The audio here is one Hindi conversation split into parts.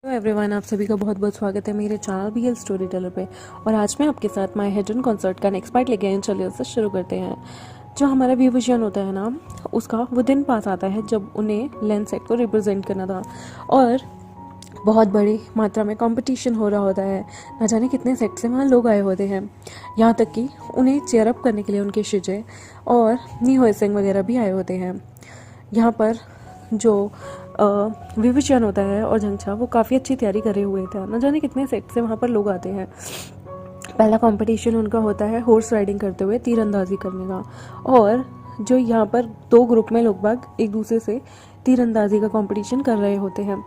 हेलो एवरीवन, आप सभी का बहुत बहुत स्वागत है मेरे चैनल BL स्टोरी टेलर पे। और आज मैं आपके साथ माय हिडन कॉन्सर्ट का नेक्स्ट पार्ट लेके आई हूँ। चलिए उससे शुरू करते हैं। जो हमारा व्यू विजन होता है ना, उसका वो दिन पास आता है जब उन्हें लेंस सेट को रिप्रेजेंट करना था और बहुत बड़ी मात्रा में कंपटीशन हो रहा होता है। ना जाने कितने सेट से वहाँ लोग आए होते हैं, यहाँ तक कि उन्हें चेयर अप करने के लिए उनके शिजे और नी होए सिंह वगैरह भी आए होते हैं। यहाँ पर जो विवेचन होता है और जंगछा वो काफ़ी अच्छी तैयारी करे हुए थे। न जाने कितने सेट से वहाँ पर लोग आते हैं। पहला कंपटीशन उनका होता है हॉर्स राइडिंग करते हुए तीरंदाजी करने का। और जो यहाँ पर दो ग्रुप में लोग बाग एक दूसरे से तीरंदाजी का कंपटीशन कर रहे होते हैं।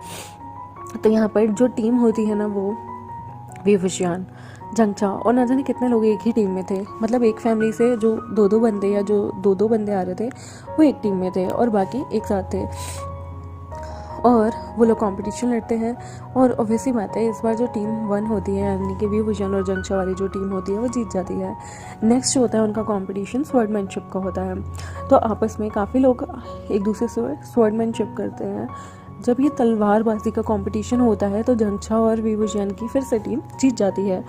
तो यहाँ पर जो टीम होती है ना, वो विवेचन, जंगछा और ना जाने कितने लोग एक ही टीम में थे। मतलब एक फैमिली से जो दो दो बंदे या जो दो बंदे आ रहे थे वो एक टीम में थे और बाकी एक साथ थे। और वो लोग कंपटीशन लड़ते हैं और ऑब्वियसली बात है, इस बार जो टीम 1 होती है यानी कि विवेचन और जंगछा वाली जो टीम होती है वो जीत जाती है। नेक्स्ट जो होता है उनका कंपटीशन स्वॉर्डमैनशिप का होता है। तो आपस में काफ़ी लोग एक दूसरे से स्वॉर्डमैनशिप करते हैं। जब ये तलवारबाजी का कंपटीशन होता है तो जंगछा और विवेचन की फिर से टीम जीत जाती है।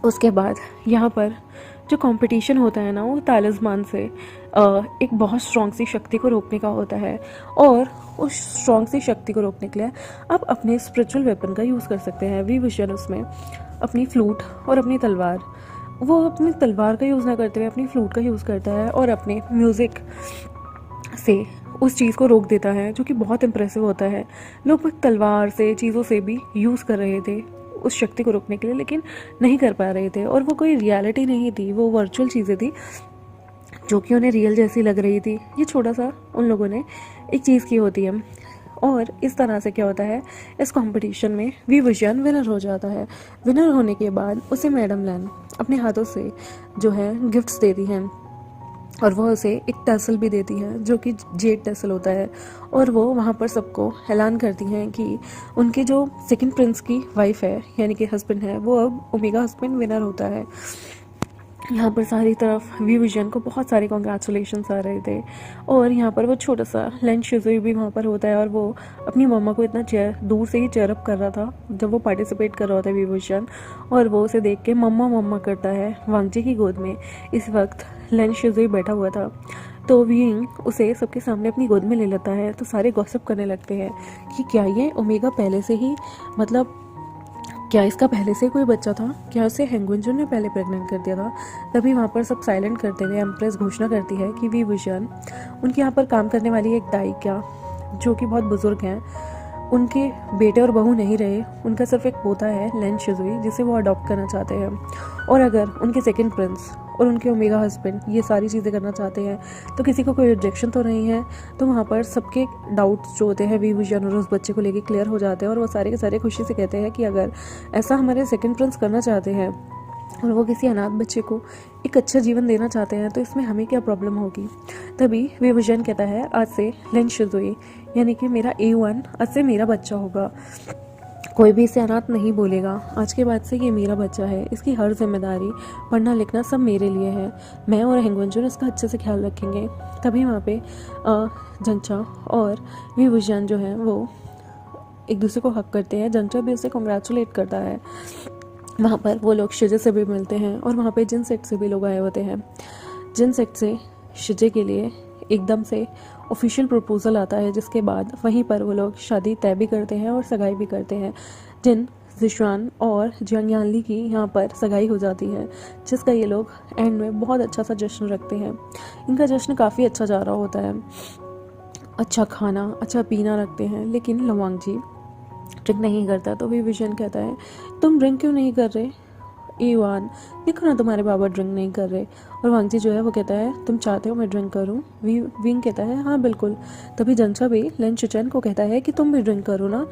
उसके बाद यहाँ पर जो कंपटीशन होता है ना, वो तालिस्मान से एक बहुत स्ट्रॉन्ग सी शक्ति को रोकने का होता है। और उस स्ट्रॉन्ग सी शक्ति को रोकने के लिए आप अपने स्पिरिचुअल वेपन का यूज़ कर सकते हैं। विवेचन उसमें अपनी फ्लूट और अपनी तलवार, वो अपनी तलवार का यूज़ ना करते हुए अपनी फ्लूट का यूज़ करता है और अपने म्यूज़िक से उस चीज़ को रोक देता है, जो कि बहुत इम्प्रेसिव होता है। लोग तलवार से चीज़ों से भी यूज़ कर रहे थे उस शक्ति को रोकने के लिए, लेकिन नहीं कर पा रहे थे। और वो कोई रियलिटी नहीं थी, वो वर्चुअल चीज़ें थी जो कि उन्हें रियल जैसी लग रही थी। ये छोटा सा उन लोगों ने एक चीज़ की होती है। और इस तरह से क्या होता है, इस कंपटीशन में विवेचन विनर हो जाता है। विनर होने के बाद उसे मैडम लैन अपने हाथों से जो है गिफ्ट्स देती हैं और वो उसे एक टसल भी देती है जो कि जेड टसल होता है। और वो वहाँ पर सबको ऐलान करती हैं कि उनके जो सेकंड प्रिंस की वाइफ है यानी कि हस्बैंड है, वो अब ओमेगा हस्बैंड विनर होता है। यहाँ पर सारी तरफ विवेचन को बहुत सारे कॉन्ग्रेचुलेशंस आ रहे थे। और यहाँ पर वो छोटा सा लेंस शिजुई भी वहाँ पर होता है और वो अपनी मम्मा को इतना दूर से ही चेयरअप कर रहा था जब वो पार्टिसिपेट कर रहा होता है विवेचन। और वो उसे देख के मम्मा मम्मा करता है वांगजी की गोद में। इस वक्त लेंस शिजुई बैठा हुआ था, तो विंग उसे सबके सामने अपनी गोद में ले लेता है। तो सारे गॉसिप करने लगते हैं कि क्या ये ओमेगा पहले से ही, मतलब क्या इसका पहले से कोई बच्चा था, क्या उसे हेंगुइनजुन ने पहले प्रेग्नेंट कर दिया था। तभी वहाँ पर सब साइलेंट करते हुए एम्प्रेस घोषणा करती है कि विवेचन उनके यहाँ पर काम करने वाली एक दाइका जो कि बहुत बुजुर्ग हैं, उनके बेटे और बहू नहीं रहे, उनका सिर्फ एक पोता है लेंस शिजुई जिसे वो अडॉप्ट करना चाहते हैं। और अगर उनके सेकंड प्रिंस और उनके ओमेगा हस्बैंड ये सारी चीज़ें करना चाहते हैं तो किसी को कोई ऑब्जेक्शन तो नहीं है। तो वहाँ पर सबके डाउट्स जो होते हैं विवेचन और उस बच्चे को लेके क्लियर हो जाते हैं और वो सारे के सारे खुशी से कहते हैं कि अगर ऐसा हमारे सेकंड प्रिंस करना चाहते हैं और वो किसी अनाथ बच्चे को एक अच्छा जीवन देना चाहते हैं तो इसमें हमें क्या प्रॉब्लम होगी। तभी विवेचन कहता है आज से लेंस शिजुई यानी कि मेरा A1 आज से मेरा बच्चा होगा, कोई भी इसे अनाथ नहीं बोलेगा। आज के बाद से ये मेरा बच्चा है, इसकी हर जिम्मेदारी पढ़ना लिखना सब मेरे लिए है। मैं और हेंगुइनजुन इसका अच्छे से ख्याल रखेंगे। तभी वहाँ पे जंगछा और विवेचन जो है वो एक दूसरे को हक करते हैं। जंगछा भी उसे कॉन्ग्रेचुलेट करता है। वहाँ पर वो लोग शिजे से भी मिलते हैं और वहाँ पे जिन सेट से भी लोग आए होते हैं। जिन सेट से शिजे के लिए एकदम से ऑफिशियल प्रपोजल आता है, जिसके बाद वहीं पर वो लोग शादी तय भी करते हैं और सगाई भी करते हैं। जिन जिशुआन और जियांग यानली की यहाँ पर सगाई हो जाती है, जिसका ये लोग एंड में बहुत अच्छा सा जश्न रखते हैं। इनका जश्न काफ़ी अच्छा जा रहा होता है, अच्छा खाना अच्छा पीना रखते हैं। लेकिन लवांगजी ड्रिंक नहीं करता। तो विवेचन कहता है तुम ड्रिंक क्यों नहीं कर रहे A1, देखो ना तुम्हारे बाबा ड्रिंक नहीं कर रहे। और वांगजी जो है वो कहता है तुम चाहते हो मैं ड्रिंक करूं। विंग कहता है हाँ बिल्कुल। तभी जंगछा भी लेंस शिचन को कहता है कि तुम भी ड्रिंक करो ना,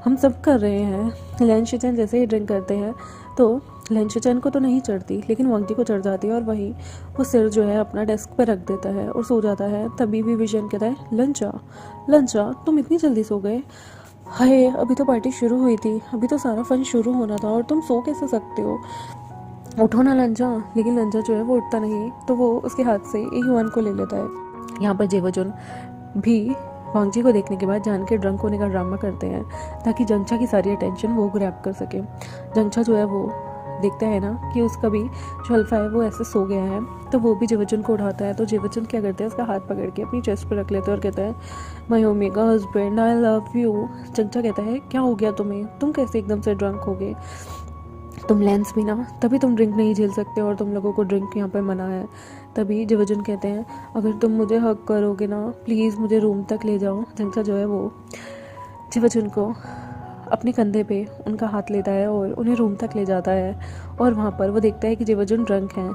हम सब कर रहे हैं। लेंस शिचन जैसे ही ड्रिंक करते हैं तो लेंस शिचन को तो नहीं चढ़ती लेकिन वांगजी को चढ़ जाती है और वही वो सिर जो है अपना डेस्क पर रख देता है और सो जाता है। तभी विवेचन कहता है लंचा लंचा तुम इतनी जल्दी सो गए, हाय अभी तो पार्टी शुरू हुई थी, अभी तो सारा फन शुरू होना था और तुम सो कैसे सकते हो, उठो ना लंचा। लेकिन लंचा जो है वो उठता नहीं, तो वो उसके हाथ से A1 को ले लेता है। यहाँ पर जेवोजुन भी वांगजी को देखने के बाद जान के ड्रंक होने का ड्रामा करते हैं ताकि जंगचा की सारी अटेंशन वो ग्रैब कर सके। जंगचा जो है वो देखता है ना कि उसका भी जो अल्फा है वो ऐसे सो गया है, तो वो भी जेवचन को उठाता है। तो जेवचन क्या करते हैं, उसका हाथ पकड़ के अपनी चेस्ट पर रख लेते हैं और कहता है my omega husband I love you. जंगचा कहता है क्या हो गया तुम्हें, तुम कैसे एकदम से ड्रंक हो गए, तुम लेंस भी ना, तभी तुम ड्रिंक नहीं झेल सकते और तुम लोगों को ड्रिंक यहाँ पर मना है। तभी जेवचन कहते हैं अगर तुम मुझे हक करोगे ना प्लीज़ मुझे रूम तक ले जाओ। जंगचा जो है वो जेवचन को अपने कंधे पे उनका हाथ लेता है और उन्हें रूम तक ले जाता है। और वहाँ पर वो देखता है कि जेवचन ड्रंक हैं,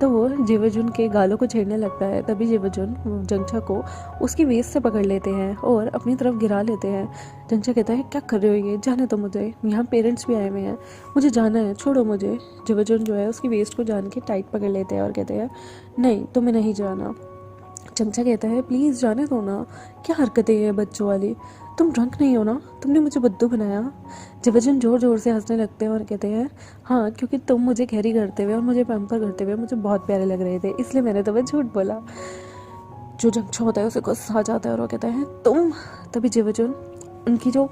तो वो जेवचन के गालों को छेड़ने लगता है। तभी जेवचन जंगचा को उसकी वेस्ट से पकड़ लेते हैं और अपनी तरफ गिरा लेते हैं। जंगचा कहता है क्या कर रहे हो, ये जाने तो मुझे, यहाँ पेरेंट्स भी आए हुए हैं, मुझे जाना है, छोड़ो मुझे। जेवचन जो है उसकी वेस्ट को जान के टाइट पकड़ लेते हैं और कहते हैं नहीं तुम्हें नहीं जाना। जंगचा कहता है प्लीज़ जाने दो ना, क्या हरकतें हैं बच्चों वाली, तुम ड्रंक नहीं हो ना, तुमने मुझे बुद्धू बनाया। जेवचन जोर जोर से हंसने लगते हैं और कहते हैं हाँ क्योंकि तुम मुझे कैरी करते हुए और मुझे पैम्पर करते हुए मुझे बहुत प्यारे लग रहे थे, इसलिए मैंने तुम्हें झूठ बोला। जो जंगचा होता है उसे गुस्सा आ जाता है और वो कहता है तुम। तभी जेवचन उनकी जो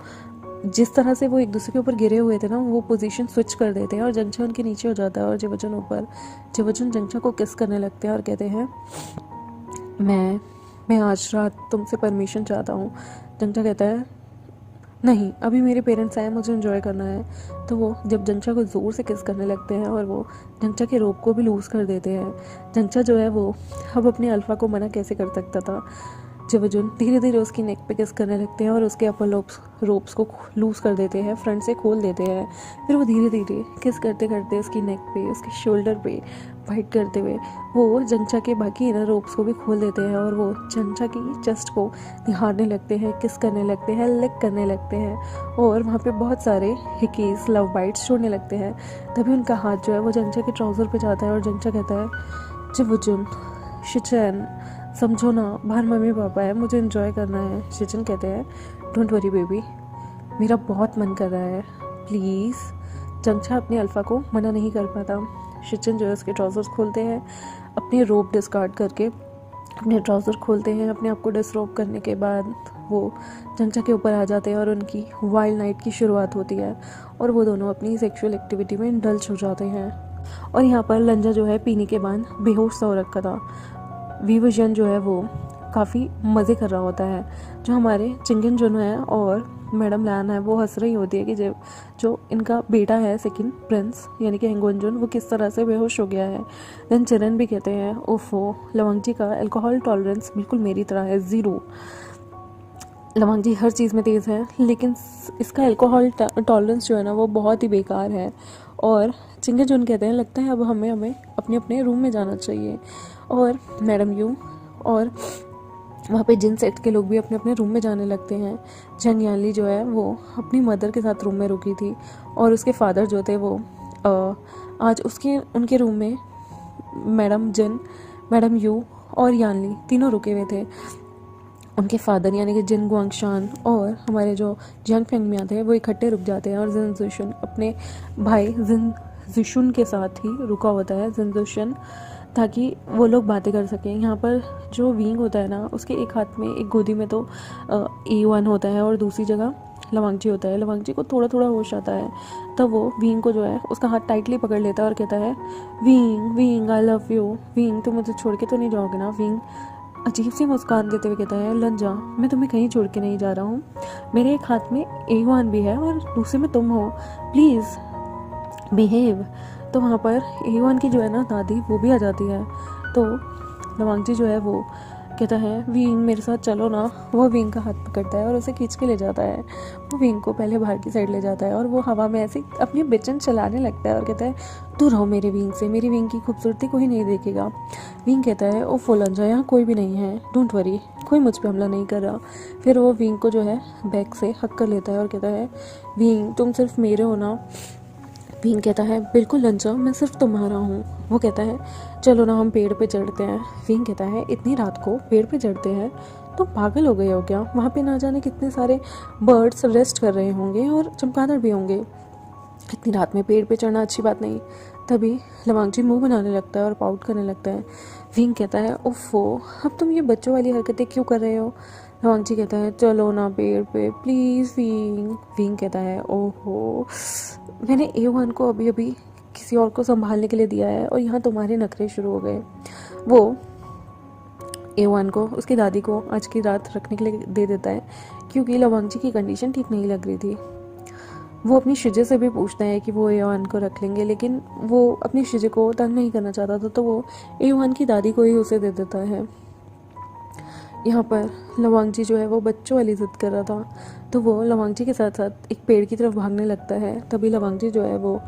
जिस तरह से वो एक दूसरे के ऊपर गिरे हुए थे ना वो पोजीशन स्विच कर देते हैं और जंगचा उनके नीचे हो जाता है और जेवचन ऊपर। जेवचन जंगचा को किस करने लगते हैं और कहते हैं मैं आज रात तुमसे परमिशन चाहता हूँ। जंगचा कहता है नहीं अभी मेरे पेरेंट्स आए, मुझे एंजॉय करना है। तो वो जब जंगचा को ज़ोर से किस करने लगते हैं और वो जंगचा के रोप को भी लूज़ कर देते हैं। जंगचा जो है वो अब अपने अल्फ़ा को मना कैसे कर सकता था। जेवचन धीरे धीरे उसकी नेक पे किस करने लगते हैं और उसके अपर रोप्स को लूज़ कर देते हैं, फ्रंट से खोल देते हैं। फिर वो धीरे धीरे किस करते करते उसकी नेक पे, उसके शोल्डर पे फाइट करते हुए वो जंगचा के बाकी इनर रोप्स को भी खोल देते हैं और वो जंगचा की चेस्ट को निहारने लगते हैं, किस करने लगते हैं, लिक करने लगते हैं और वहाँ पे बहुत सारे हिकीज लव बाइट्स छोड़ने लगते हैं। तभी उनका हाथ जो है वो जंगचा के ट्राउज़र पे जाता है और जंगचा कहता है जेवचन शिचन समझो ना, बाहर मम्मी पापा है, मुझे एंजॉय करना है। शिचन कहते हैं डोंट वरी बेबी, मेरा बहुत मन कर रहा है प्लीज़। जंगचा अपने अल्फ़ा को मना नहीं कर पाता। शिचन जो है उसके ट्राउज़र्स खोलते हैं, अपने रोप डिस्कार्ड करके अपने ट्राउज़र खोलते हैं। अपने आप को डिसरोप करने के बाद वो जंगचा के ऊपर आ जाते हैं और उनकी वाइल्ड नाइट की शुरुआत होती है और वो दोनों अपनी सेक्सुअल एक्टिविटी में इंडल्ज हो जाते हैं। और यहाँ पर लंजा जो है पीने के बाद बेहोश सा हो रखा था। वीवजन जो है वो काफ़ी मज़े कर रहा होता है। जो हमारे चिंगन जुन है और मैडम लैन है वो हंस रही होती है कि जो इनका बेटा है सेकंड प्रिंस यानी कि हेंगोनजुन वो किस तरह से बेहोश हो गया है। देन चिरन भी कहते हैं ओफो लवांगजी का अल्कोहल टॉलरेंस बिल्कुल मेरी तरह है, ज़ीरो। लवांगजी हर चीज़ में तेज़ है लेकिन इसका अल्कोहल टॉलरेंस जो है ना वो बहुत ही बेकार है। और चिंगन जुन कहते हैं लगता है अब हमें अपने अपने रूम में जाना चाहिए। और मैडम यू और वहाँ पे जिन सेट के लोग भी अपने अपने रूम में जाने लगते हैं। जन यानली जो है वो अपनी मदर के साथ रूम में रुकी थी और उसके फादर जो थे वो आज उनके रूम में मैडम जिन, मैडम यू और यानली तीनों रुके हुए थे। उनके फादर यानी कि जिन गुआंगशान और हमारे जो जियांग फेंगमिया थे वो इकट्ठे रुक जाते हैं और जिन जुशन अपने भाई जिन जुशुन के साथ ही रुका होता है, जिन जुशन, ताकि वो लोग बातें कर सकें। यहाँ पर जो विंग होता है ना उसके एक हाथ में एक गोदी में तो A1 होता है और दूसरी जगह लवांगजी होता है। लवांगजी को थोड़ा थोड़ा होश आता है तब वो विंग को जो है उसका हाथ टाइटली पकड़ लेता है और कहता है wing I love you, wing तुम मुझे छोड़ के तो नहीं जाओगे ना। विंग अजीब सी मुस्कान देते हुए कहता है लंजा मैं तुम्हें कहीं छोड़ के नहीं जा रहा हूँ, मेरे एक हाथ में A1 भी है और दूसरे में तुम हो, प्लीज़ बिहेव। तो वहाँ पर A1 की जो है ना दादी वो भी आ जाती है। तो लवांगजी जो है वो कहता है विंग मेरे साथ चलो ना। वो विंग का हाथ पकड़ता है और उसे खींच के ले जाता है। वो विंग को पहले बाहर की साइड ले जाता है और वो हवा में ऐसे अपनी बिचन चलाने लगता है और कहता है दूर रहो मेरे विंग से, मेरी विंग की खूबसूरती कोई नहीं देखेगा। विंग कहता है ओ फुलंजा यहाँ कोई भी नहीं है, डोंट वरी, कोई मुझ पर हमला नहीं कर रहा। फिर वो विंग को जो है बैक से हक कर लेता है और कहता है विंग तुम सिर्फ मेरे हो ना। विंग कहता है बिल्कुल लंजा मैं सिर्फ तुम्हारा हूँ। वो कहता है चलो ना हम पेड़ पे चढ़ते हैं। विंग कहता है इतनी रात को पेड़ पे चढ़ते हैं, तुम पागल हो गए हो क्या? वहाँ पे ना जाने कितने सारे बर्ड्स रेस्ट कर रहे होंगे और चमगादड़ भी होंगे, इतनी रात में पेड़ पे चढ़ना अच्छी बात नहीं। तभी लवांगजी मुंह बनाने लगता है और पाउट करने लगता है। विंग कहता है ओफो अब तुम ये बच्चों वाली हरकतें क्यों कर रहे हो? लवांगजी कहता है चलो ना पेड़ पे प्लीज़ विंग। विंग कहता है ओहो, मैंने A1 को अभी अभी किसी और को संभालने के लिए दिया है और यहाँ तुम्हारे नखरे शुरू हो गए। वो A1 को उसकी दादी को आज की रात रखने के लिए दे देता है क्योंकि लवांगजी की कंडीशन ठीक नहीं लग रही थी। वो अपनी शिजे से भी पूछता है कि वो A1 को रख लेंगे, लेकिन वो अपनी शिजे को तंग नहीं करना चाहता था, तो वो A1 की दादी को ही उसे दे देता है। यहाँ पर लवांगजी जो है वो बच्चों वाली जिद कर रहा था, तो वो लवांगजी के साथ साथ एक पेड़ की तरफ भागने लगता है। तभी लवांगजी जो है वो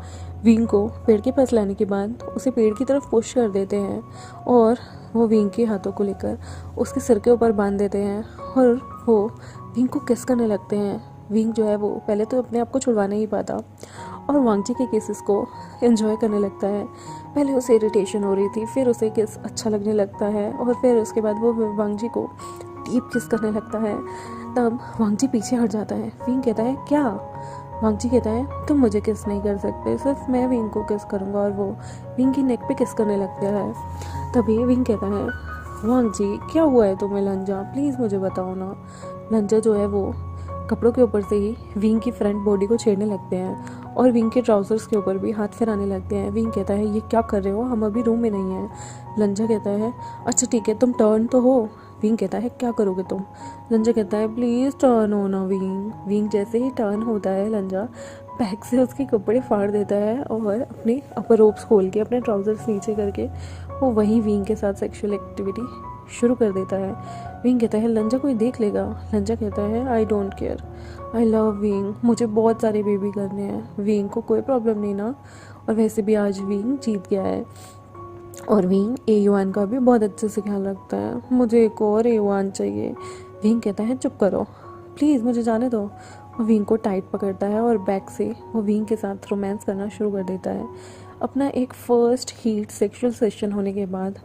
विंग को पेड़ के पास लाने के बाद उसे पेड़ की तरफ पुश कर देते हैं और वो विंग के हाथों को लेकर उसके सिर के ऊपर बांध देते हैं और वो विंग को किस करने लगते हैं। विंग जो है वो पहले तो अपने आप को छुड़वा नहीं पाता और वांगजी के केसेस को एंजॉय करने लगता है। पहले उसे इरिटेशन हो रही थी, फिर उसे किस अच्छा लगने लगता है और फिर उसके बाद वो वांगजी को डीप किस करने लगता है। तब वांगजी पीछे हट जाता है। विंग कहता है क्या? वांगजी कहता है तुम मुझे किस नहीं कर सकते, सिर्फ मैं विंग को किस करूँगा, और वो विंग की नेक पे किस करने लगता है। तभी विंग कहता है वांगजी क्या हुआ है तुम्हें लंजा, प्लीज़ मुझे बताओ ना। लंजा जो है वो कपड़ों के ऊपर से ही विंग की फ्रंट बॉडी को छेड़ने लगते हैं और विंग के ट्राउजर्स के ऊपर भी हाथ फिराने लगते हैं। विंग कहता है ये क्या कर रहे हो, हम अभी रूम में नहीं हैं। लंजा कहता है अच्छा ठीक है, तुम टर्न तो हो। विंग कहता है क्या करोगे तुम? लंजा कहता है प्लीज़ टर्न हो ना विंग। विंग जैसे ही टर्न होता है, लंजा बैग से उसके कपड़े फाड़ देता है और अपने अपर रोप्स खोल के अपने ट्राउजर्स नीचे करके वो वहीं विंग के साथ सेक्सुअल एक्टिविटी शुरू कर देता है। विंग कहता है लंजा कोई देख लेगा। लंजा कहता है I don't care, I love wing, मुझे बहुत सारे बेबी करने हैं, विंग को कोई प्रॉब्लम नहीं ना। और वैसे भी आज विंग जीत गया है और विंग A1 का भी बहुत अच्छे से ख्याल रखता है, मुझे एक और A1 चाहिए। विंग कहता है चुप करो प्लीज़, मुझे जाने दो। वो विंग को टाइट पकड़ता है और बैक से वो विंग के साथ रोमांस करना शुरू कर देता है। अपना एक फर्स्ट हीट सेक्सुअल सेशन होने के बाद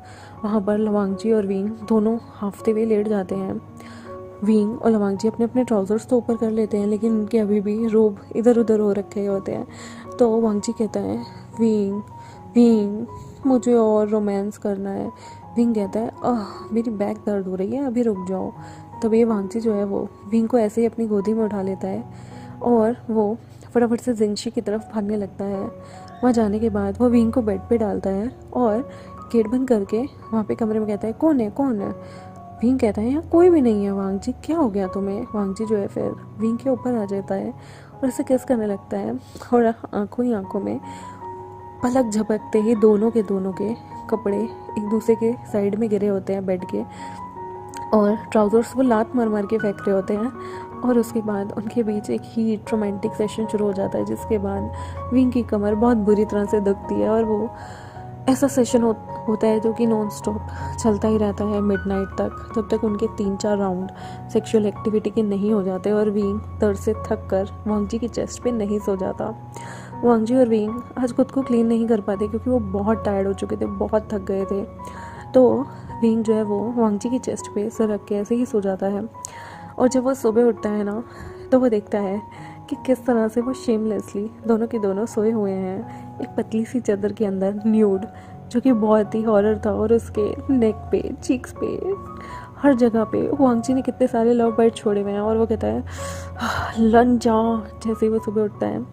वहाँ पर लवांगजी और विंग दोनों हाफते हुए लेट जाते हैं। विंग और लवांगजी अपने अपने ट्राउजर्स तो ऊपर कर लेते हैं, लेकिन उनके अभी भी रोब इधर उधर हो रखे होते हैं। तो वांगजी कहता है विंग विंग मुझे और रोमांस करना है। विंग कहता है मेरी बैक दर्द हो रही है, अभी रुक जाओ। तभी वांगजी जो है वो विंग को ऐसे ही अपनी गोदी में उठा लेता है और वो फटाफट से जिंगशी की तरफ भागने लगता है। वहाँ जाने के बाद वो विंग को बेड पे डालता है और गेट बंद करके वहाँ पे कमरे में कहता है कौन है कौन है। विंग कहता है यहाँ कोई भी नहीं है। वांगजी क्या हो गया तुम्हें? वांगजी जो है फिर विंग के ऊपर आ जाता है और उसे किस करने लगता है और आंखों ही आंखों में पलक झपकते ही दोनों के कपड़े एक दूसरे के साइड में गिरे होते हैं बेड के और ट्राउजर्स वो लात मार मार के फेंक रहे होते हैं। और उसके बाद उनके बीच एक हीट रोमांटिक सेशन शुरू हो जाता है, जिसके बाद विंग की कमर बहुत बुरी तरह से दुखती है और वो ऐसा सेशन होता है जो कि नॉन स्टॉप चलता ही रहता है मिडनाइट तक, जब तक उनके 3-4 राउंड सेक्सुअल एक्टिविटी के नहीं हो जाते और विंग दर्द से थक कर वांगजी की चेस्ट पे नहीं सो जाता। वांगजी और विंग आज खुद को क्लीन नहीं कर पाते क्योंकि वो बहुत टायर्ड हो चुके थे, बहुत थक गए थे। तो विंग जो है वो वांगजी की चेस्ट पे सर रख के ऐसे ही सो जाता है और जब वो सुबह उठता है ना तो वो देखता है कि किस तरह से वो शेमलेसली दोनों के दोनों सोए हुए हैं एक पतली सी चादर के अंदर न्यूड, जो कि बहुत ही हॉरर था। और उसके नेक पे, चीक्स पे, हर जगह पे वांगजी ने कितने सारे लव बर्ड छोड़े हुए हैं। और वो कहता है लंजा। जैसे ही वो सुबह उठता है,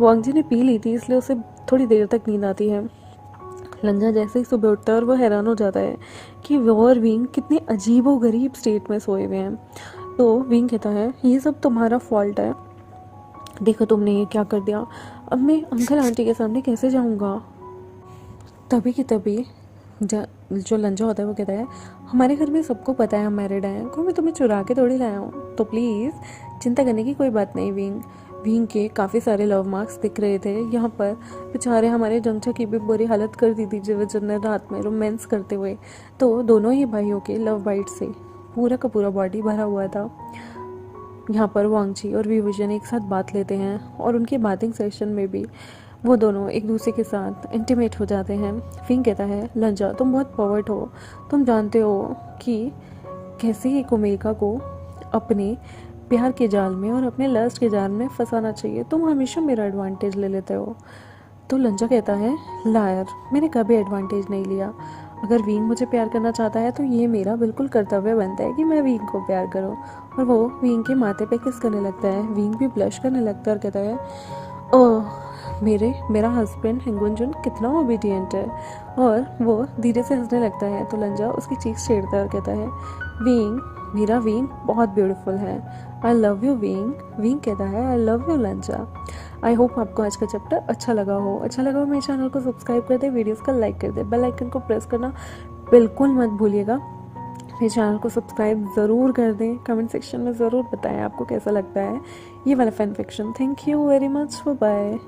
वांगजी ने पी ली थी इसलिए उसे थोड़ी देर तक नींद आती है। लंजा जैसे ही सुबह उठता है और वो हैरान हो जाता है कि वो और विंग कितने अजीबो गरीब स्टेट में सोए हुए हैं। तो विंग कहता है ये सब तुम्हारा फॉल्ट है, देखो तुमने ये क्या कर दिया, अब मैं अंकल आंटी के सामने कैसे जाऊंगा। तभी की तभी जो लंजा होता है वो कहता है हमारे घर में सबको पता है हम मैरिड हैं, कोई मैं तुम्हें चुरा के थोड़ी लाया हूँ, तो प्लीज़ चिंता करने की कोई बात नहीं। विंग के काफ़ी सारे लव मार्क्स दिख रहे थे यहाँ पर। बेचारे हमारे जंगचा की भी बुरी हालत कर दी थी जिन्हें रात में रोमांस करते हुए। तो दोनों ही भाइयों के लव बाइट से पूरा का पूरा बॉडी भरा हुआ था। यहाँ पर वांगजी और विभूषण एक साथ बात लेते हैं और उनके बातिंग सेशन में भी वो दोनों एक दूसरे के साथ इंटीमेट हो जाते हैं। विंग कहता है लंजा तुम बहुत पर्वर्ट हो, तुम जानते हो कि कैसे एक ओमेगा को अपने प्यार के जाल में और अपने लस्ट के जाल में फंसाना चाहिए, तुम हमेशा मेरा एडवांटेज ले लेते हो। तो लंजा कहता है लायर, मैंने कभी एडवांटेज नहीं लिया, अगर विंग मुझे प्यार करना चाहता है तो ये मेरा बिल्कुल कर्तव्य बनता है कि मैं विंग को प्यार करूँ। और वो विंग के माथे पे किस करने लगता है। विंग भी ब्लश करने लगता है और कहता है, ओह मेरा हस्बैंड हिंगुंजुन कितना ओबीडियंट है। और वो धीरे से हंसने लगता है तो लंजा उसकी चीख छेड़ता है और कहता है, विंग मेरा विंग बहुत ब्यूटीफुल है, आई लव यू विंग। विंग कहता है, आई लव यू लंजा। आई होप आपको आज का चैप्टर अच्छा लगा हो मेरे चैनल को सब्सक्राइब कर दे, वीडियोस का लाइक कर दे, बेल आइकन को प्रेस करना बिल्कुल मत भूलिएगा। मेरे चैनल को सब्सक्राइब ज़रूर कर दें, कमेंट सेक्शन में ज़रूर बताएं आपको कैसा लगता है ये वाला fan fiction. Thank you very much, bye.